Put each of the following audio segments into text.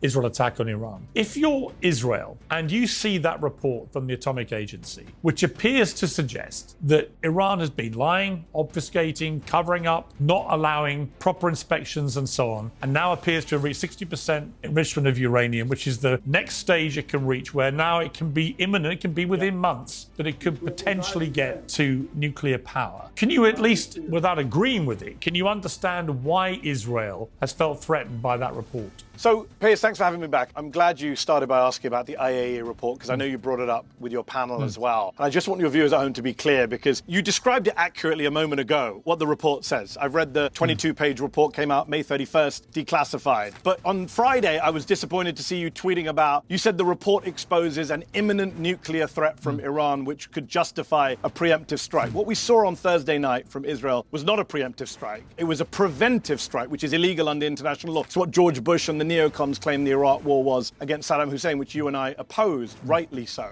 Israel attack on Iran. If you're Israel and you see that report from the Atomic Agency, which appears to suggest that Iran has been lying, obfuscating, covering up, not allowing proper inspections and so on, and now appears to have reached 60% enrichment of uranium, which is the next stage it can reach, where now it can be imminent, it can be within months, that it could potentially get to nuclear power. Can you at least, without agreeing with it, can you understand why Israel has felt threatened by that report? So, Piers, thanks for having me back. I'm glad you started by asking about the IAEA report, because I know you brought it up with your panel as well. And I just want your viewers at home to be clear, because you described it accurately a moment ago, what the report says. I've read the 22-page report, came out May 31st, declassified. But on Friday, I was disappointed to see you tweeting about, you said the report exposes an imminent nuclear threat from Iran, which could justify a preemptive strike. What we saw on Thursday night from Israel was not a preemptive strike. It was a preventive strike, which is illegal under international law. It's what George Bush and the neocons claimed the Iraq war was against Saddam Hussein, which you and I opposed, rightly so.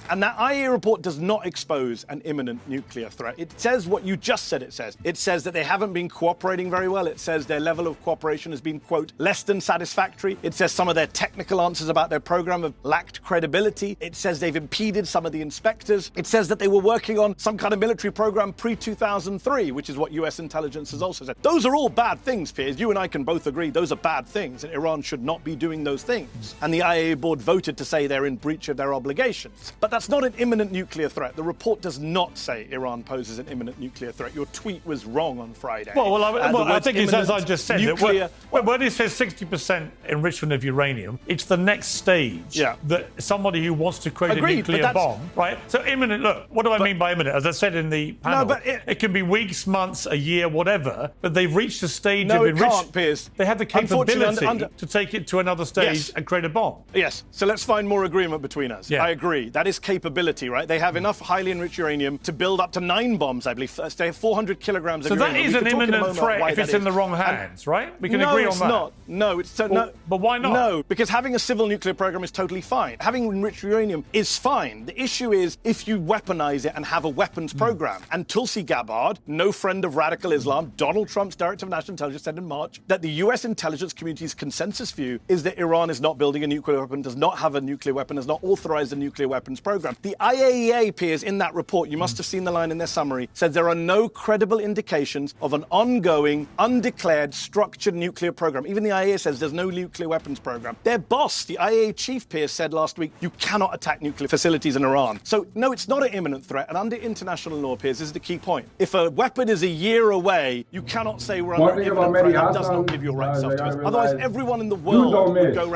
And that IAEA report does not expose an imminent nuclear threat. It says what you just said it says. It says that they haven't been cooperating very well. It says their level of cooperation has been, quote, less than satisfactory. It says some of their technical answers about their program have lacked credibility. It says they've impeded some of the inspectors. It says that they were working on some kind of military program pre-2003, which is what US intelligence has also said. Those are all bad things, Piers. You and I can both agree those are bad things, and Iran should not be doing those things. And the IAEA board voted to say they're in breach of their obligations. But that's not an imminent nuclear threat. The report does not say Iran poses an imminent nuclear threat. Your tweet was wrong on Friday. I think it's as I just said. Nuclear, when it says 60% enrichment of uranium, it's the next stage that somebody who wants to create a nuclear bomb, right? So imminent, look, what do I mean by imminent? As I said in the panel, it can be weeks, months, a year, whatever, but they've reached a stage of enrichment. No, it can't, Piers. They have the capability to take it to another stage and create a bomb. Yes, so let's find more agreement between us. I agree. That is capability, right? They have enough highly enriched uranium to build up to 9 bombs, I believe. They have 400 kilograms of uranium. So that is an imminent threat if it's in the wrong hands, right? We can agree on that. No, it's not. No, it's no. But why not? No, because having a civil nuclear program is totally fine. Having enriched uranium is fine. The issue is if you weaponize it and have a weapons program. And Tulsi Gabbard, no friend of radical Islam, Donald Trump's director of national intelligence, said in March that the US intelligence community's consensus view is that Iran is not building a nuclear weapon, does not have a nuclear weapon, has not authorized a nuclear weapons program. The IAEA, Piers, in that report, you must have seen the line in their summary, said there are no credible indications of an ongoing, undeclared, structured nuclear program. Even the IAEA says there's no nuclear weapons program. Their boss, the IAEA chief, Piers, said last week, you cannot attack nuclear facilities in Iran. So, no, it's not an imminent threat. And under international law, Piers, this is the key point. If a weapon is a year away, you cannot say we're under imminent threat. That does not give you a right self-defense. Otherwise, everyone in the world would go around